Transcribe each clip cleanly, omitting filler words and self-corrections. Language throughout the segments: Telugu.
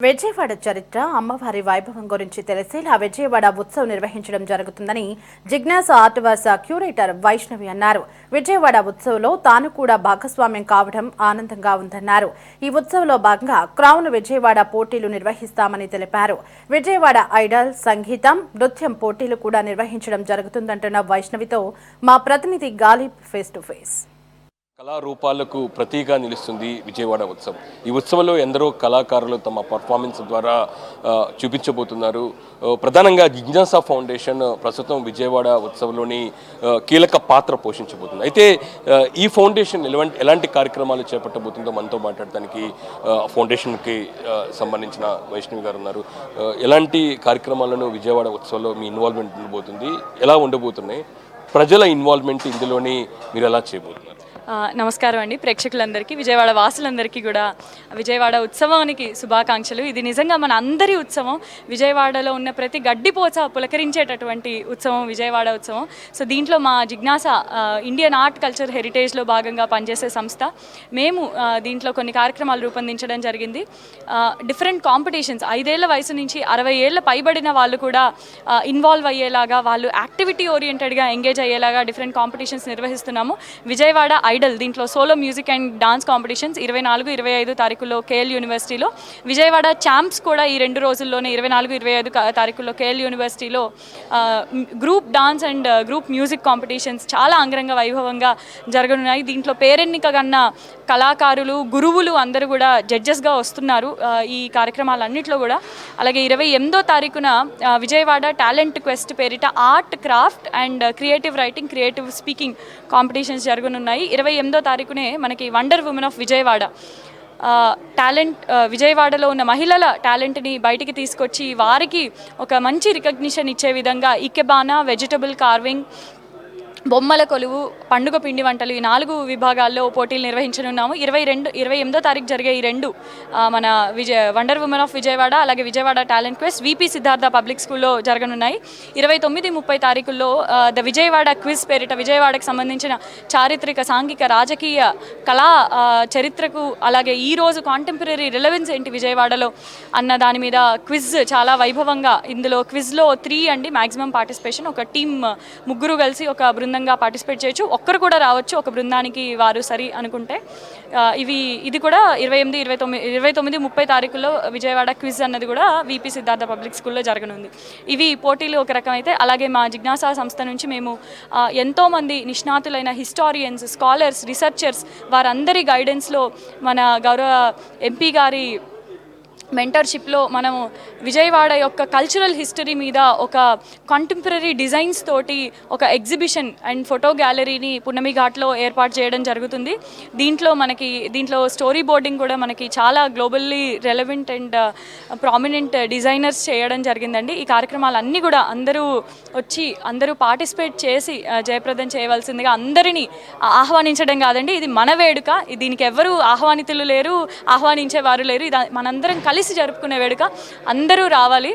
విజయవాడ చరిత్ర అమ్మవారి వైభవం గురించి తెలిసేలా విజయవాడ ఉత్సవ్ నిర్వహించడం జరుగుతుందని జిజ్ఞాస ఆర్ట్ వర్స్ క్యూరేటర్ వైష్ణవి అన్నారు. విజయవాడ ఉత్సవ్లో తాను కూడా భాగస్వామ్యం కావడం ఆనందంగా ఉందన్నారు. ఈ ఉత్సవ్లో భాగంగా క్రౌన్ విజయవాడ పోటీలు నిర్వహిస్తామని తెలిపారు. విజయవాడ ఐడల్, సంగీతం, నృత్యం పోటీలు కూడా నిర్వహించడం జరుగుతుందంటున్న వైష్ణవితో మా ప్రతినిధి గాలిబ్ ఫేస్ టు ఫేస్. కళారూపాలకు ప్రతీగా నిలుస్తుంది విజయవాడ ఉత్సవం. ఈ ఉత్సవంలో ఎందరో కళాకారులు తమ పర్ఫార్మెన్స్ ద్వారా చూపించబోతున్నారు. ప్రధానంగా జిజ్ఞాస ఫౌండేషన్ ప్రస్తుతం విజయవాడ ఉత్సవంలోని కీలక పాత్ర పోషించబోతుంది. అయితే ఈ ఫౌండేషన్ ఎలాంటి కార్యక్రమాలు చేపట్టబోతుందో మనతో మాట్లాడటానికి ఫౌండేషన్కి సంబంధించిన వైష్ణవి గారు ఉన్నారు. ఎలాంటి కార్యక్రమాలను విజయవాడ ఉత్సవంలో మీ ఇన్వాల్వ్మెంట్ ఉండబోతుంది, ఎలా ఉండబోతున్నాయి, ప్రజల ఇన్వాల్వ్మెంట్ ఇందులోని మీరు ఎలా చేయబోతున్నారు? నమస్కారం అండి ప్రేక్షకులందరికీ, విజయవాడ వాసులందరికీ కూడా విజయవాడ ఉత్సవానికి శుభాకాంక్షలు. ఇది నిజంగా మన అందరి ఉత్సవం. విజయవాడలో ఉన్న ప్రతి గడ్డిపోచ పులకరించేటటువంటి ఉత్సవం విజయవాడ ఉత్సవం. సో దీంట్లో మా జిజ్ఞాస ఇండియన్ ఆర్ట్ కల్చర్ హెరిటేజ్లో భాగంగా పనిచేసే సంస్థ. మేము దీంట్లో కొన్ని కార్యక్రమాలు రూపొందించడం జరిగింది. డిఫరెంట్ కాంపిటీషన్స్, 5 ఏళ్ల వయసు నుంచి 60 ఏళ్ల పైబడిన వాళ్ళు కూడా ఇన్వాల్వ్ అయ్యేలాగా, వాళ్ళు యాక్టివిటీ ఓరియంటెడ్గా ఎంగేజ్ అయ్యేలాగా డిఫరెంట్ కాంపిటీషన్స్ నిర్వహిస్తున్నాము. విజయవాడ ఐడల్, దీంట్లో solo music and dance competitions 24, 25 తారీఖుల్లో కేఎల్ యూనివర్సిటీలో, విజయవాడ ఛాంప్స్ కూడా ఈ 2 రోజుల్లోనే 24, 25 తారీఖుల్లో కేఎల్ యూనివర్సిటీలో group dance and group music competitions చాలా అంగరంగ వైభవంగా జరగనున్నాయి. దీంట్లో పేరెన్నిక కన్నా కళాకారులు, గురువులు అందరూ కూడా జడ్జెస్గా వస్తున్నారు ఈ కార్యక్రమాలన్నింటిలో కూడా. అలాగే 28వ తారీఖున విజయవాడ టాలెంట్ క్వెస్ట్ పేరిట art, craft and creative writing, creative speaking competitions జరగనున్నాయి. 28వ తారీఖునే మనకి wonder women of Vijayawada talent, విజయవాడలో ఉన్న మహిళల టాలెంట్ని బయటికి తీసుకొచ్చి వారికి ఒక మంచి రికగ్నిషన్ ఇచ్చే విధంగా ఇకెబానా, వెజిటబుల్ కార్వింగ్, బొమ్మల కొలువు, పండుగ పిండి వంటలు, ఈ 4 విభాగాల్లో పోటీలు నిర్వహించనున్నాము. 28వ తారీఖు జరిగే ఈ 2 మన వండర్ ఉమెన్ ఆఫ్ విజయవాడ అలాగే Vijayawada talent quest VP Siddhartha public స్కూల్లో జరగనున్నాయి. 29, 30 తారీఖుల్లో ద విజయవాడ క్విజ్ పేరిట విజయవాడకు సంబంధించిన చారిత్రక, సాంఘిక, రాజకీయ, కళా చరిత్రకు, అలాగే ఈరోజు కాంటెంపరీ రిలవెన్స్ ఏంటి విజయవాడలో అన్న దాని మీద క్విజ్ చాలా వైభవంగా. ఇందులో క్విజ్లో 3 అండి మ్యాక్సిమం పార్టిసిపేషన్. ఒక టీం 3 కలిసి ఒక బృందంగా పార్టిసిపేట్ చేయొచ్చు, ఒక్కరు కూడా రావచ్చు ఒక బృందానికి వారు సరి అనుకుంటే. ఇది కూడా 28, 29, 30 తారీఖుల్లో విజయవాడ క్విజ్ అన్నది కూడా విపి సిద్ధార్థ పబ్లిక్ స్కూల్లో జరగనుంది. ఇవి పోటీలు ఒక రకమైతే. అలాగే మా జిజ్ఞాసా సంస్థ నుంచి మేము ఎంతోమంది నిష్ణాతులైన హిస్టారియన్స్, స్కాలర్స్, రీసెర్చర్స్ వారందరి గైడెన్స్లో మన గౌరవ ఎంపీ గారి మెంటర్షిప్లో మనము విజయవాడ యొక్క కల్చరల్ హిస్టరీ మీద ఒక కాంటెంపరీ డిజైన్స్ తోటి ఒక ఎగ్జిబిషన్ అండ్ ఫోటో గ్యాలరీని పున్నమి ఘాట్లో ఏర్పాటు చేయడం జరుగుతుంది. దీంట్లో స్టోరీ బోర్డింగ్ కూడా మనకి చాలా globally relevant and prominent designers చేయడం జరిగిందండి. ఈ కార్యక్రమాలన్నీ కూడా అందరూ పార్టిసిపేట్ చేసి జయప్రదం చేయవలసిందిగా అందరినీ ఆహ్వానించడం కాదండి, ఇది మన వేడుక. దీనికి ఎవరు ఆహ్వానితులు లేరు, ఆహ్వానించేవారు లేరు. ఇది మనందరం కలిసి జరుపుకునే వేడుక. అందరూ రావాలి,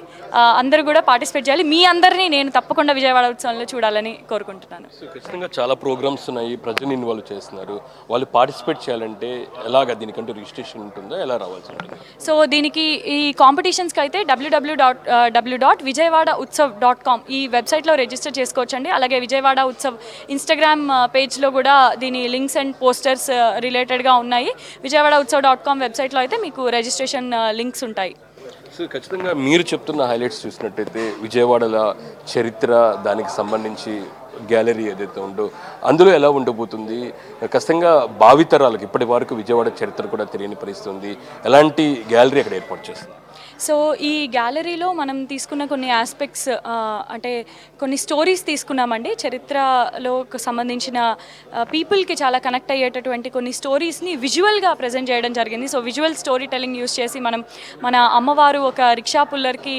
అందరూ కూడా పార్టిసిపేట్ చేయాలి. మీ అందరినీ నేను తప్పకుండా విజయవాడ ఉత్సవంలో చూడాలని కోరుకుంటున్నాను. ఖచ్చితంగా చాలా ప్రోగ్రామ్స్ ఉన్నాయి, ప్రజలు ఇన్వాల్వ్ చేస్తున్నారు. వాళ్ళు పార్టిసిపేట్ చేయాలంటే ఎలాగా, దీనికంటూ రిజిస్ట్రేషన్ ఉంటుందా, ఎలా రావాల్సి ఉంటుంది? సో దీనికి ఈ కాంపిటీషన్స్కి అయితే www.vijayawadautsav.com ఈ వెబ్సైట్లో రిజిస్టర్ చేసుకోవచ్చండి. అలాగే విజయవాడ ఉత్సవ్ ఇన్స్టాగ్రామ్ పేజ్లో కూడా దీని లింక్స్ అండ్ పోస్టర్స్ రిలేటెడ్గా ఉన్నాయి. vijayawadautsav.com వెబ్సైట్లో అయితే మీకు రిజిస్ట్రేషన్ లింక్స్ ఉంటాయి. సో ఖచ్చితంగా మీరు చెప్తున్న హైలైట్స్ చూసినట్టయితే విజయవాడల చరిత్ర, దానికి సంబంధించి గ్యాలరీ ఏదైతే ఉందో అందులో ఎలా ఉండబోతుంది, ఖచ్చితంగా భావితరాలకు ఇప్పటి వరకు విజయవాడ చరిత్ర కూడా తెలియని పరిస్థితి ఉంది. ఎలాంటి గ్యాలరీ అక్కడ ఏర్పాటు చేస్తుంది? సో ఈ గ్యాలరీలో మనం తీసుకున్న కొన్ని ఆస్పెక్ట్స్, అంటే కొన్ని స్టోరీస్ తీసుకున్నామండి. చరిత్రలో సంబంధించిన పీపుల్కి చాలా కనెక్ట్ అయ్యేటటువంటి కొన్ని స్టోరీస్ని విజువల్గా ప్రజెంట్ చేయడం జరిగింది. So visual story telling use చేసి మన అమ్మవారు ఒక రిక్షా పుల్లర్కి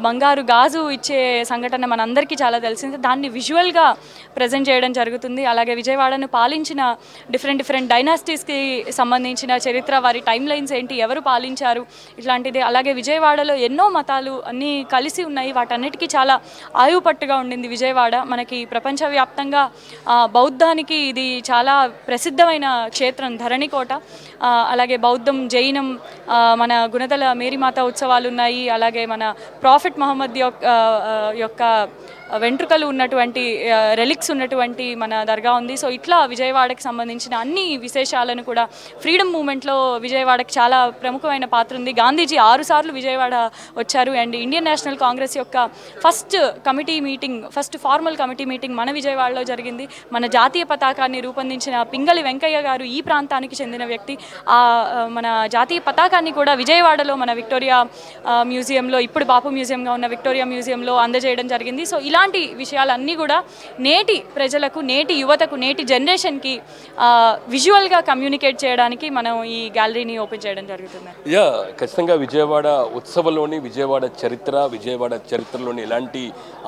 బంగారు గాజు ఇచ్చే సంఘటన మనందరికీ చాలా తెలిసింది. దాన్ని విజువల్గా ప్రజెంట్ చేయడం జరుగుతుంది. అలాగే విజయవాడను పాలించిన డిఫరెంట్ డైనాసిటీస్కి సంబంధించిన చరిత్ర, వారి టైమ్ లైన్స్ ఏంటి, ఎవరు పాలించారు, ఇట్లాంటిది. అలాగే విజయవాడలో ఎన్నో మతాలు అన్నీ కలిసి ఉన్నాయి. వాటన్నిటికీ చాలా ఆయువుపట్టుగా ఉండింది విజయవాడ. మనకి ప్రపంచవ్యాప్తంగా బౌద్ధానికి ఇది చాలా ప్రసిద్ధమైన క్షేత్రం ధరణికోట. అలాగే బౌద్ధం, జైనం, మన గుణదల మేరీమాత ఉత్సవాలు ఉన్నాయి. అలాగే మన ప్రాఫిట్ మహమ్మద్ యొక్క వెంట్రుకలు ఉన్నటువంటి రెలిక్స్ ఉన్నటువంటి మన దర్గా ఉంది. సో ఇట్లా విజయవాడకి సంబంధించిన అన్ని విశేషాలను కూడా ఫ్రీడమ్ మూమెంట్లో విజయవాడకి చాలా ప్రముఖమైన పాత్ర ఉంది. గాంధీజీ 6 సార్లు విజయవాడ వచ్చారు. అండ్ ఇండియన్ నేషనల్ కాంగ్రెస్ యొక్క ఫస్ట్ ఫార్మల్ కమిటీ మీటింగ్ మన విజయవాడలో జరిగింది. మన జాతీయ పతాకాన్ని రూపొందించిన పింగళి వెంకయ్య గారు ఈ ప్రాంతానికి చెందిన వ్యక్తి. మన జాతీయ పతాకాన్ని కూడా విజయవాడలో మన విక్టోరియా మ్యూజియంలో, ఇప్పుడు బాపు మ్యూజియంగా ఉన్న విక్టోరియా మ్యూజియంలో అందజేయడం జరిగింది. సో ఇలాంటి విషయాలన్నీ కూడా నేటి ప్రజలకు, నేటి యువతకు, నేటి జనరేషన్కి విజువల్గా కమ్యూనికేట్ చేయడానికి మనం ఈ గ్యాలరీని ఓపెన్ చేయడం జరుగుతుంది. ఖచ్చితంగా విజయవాడ ఉత్సవంలోని విజయవాడ చరిత్రలోని ఎలాంటి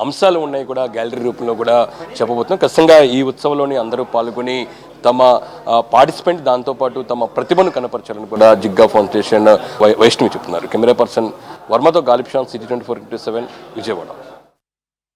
అంశాలు ఉన్నాయి కూడా గ్యాలరీ రూపంలో కూడా చెప్పబోతున్నాం. ఖచ్చితంగా ఈ ఉత్సవంలోని అందరూ పాల్గొని తమ పార్టిసిపెంట్ దాంతోపాటు తమ ప్రతిభను కనపరచాలని కూడా జిగ్గా ఫౌండేషన్ వైష్ణవి చెప్తున్నారు. కెమెరా పర్సన్ వర్మతో గాలిబ్ షాన్, సిటీ 24/7 విజయవాడ.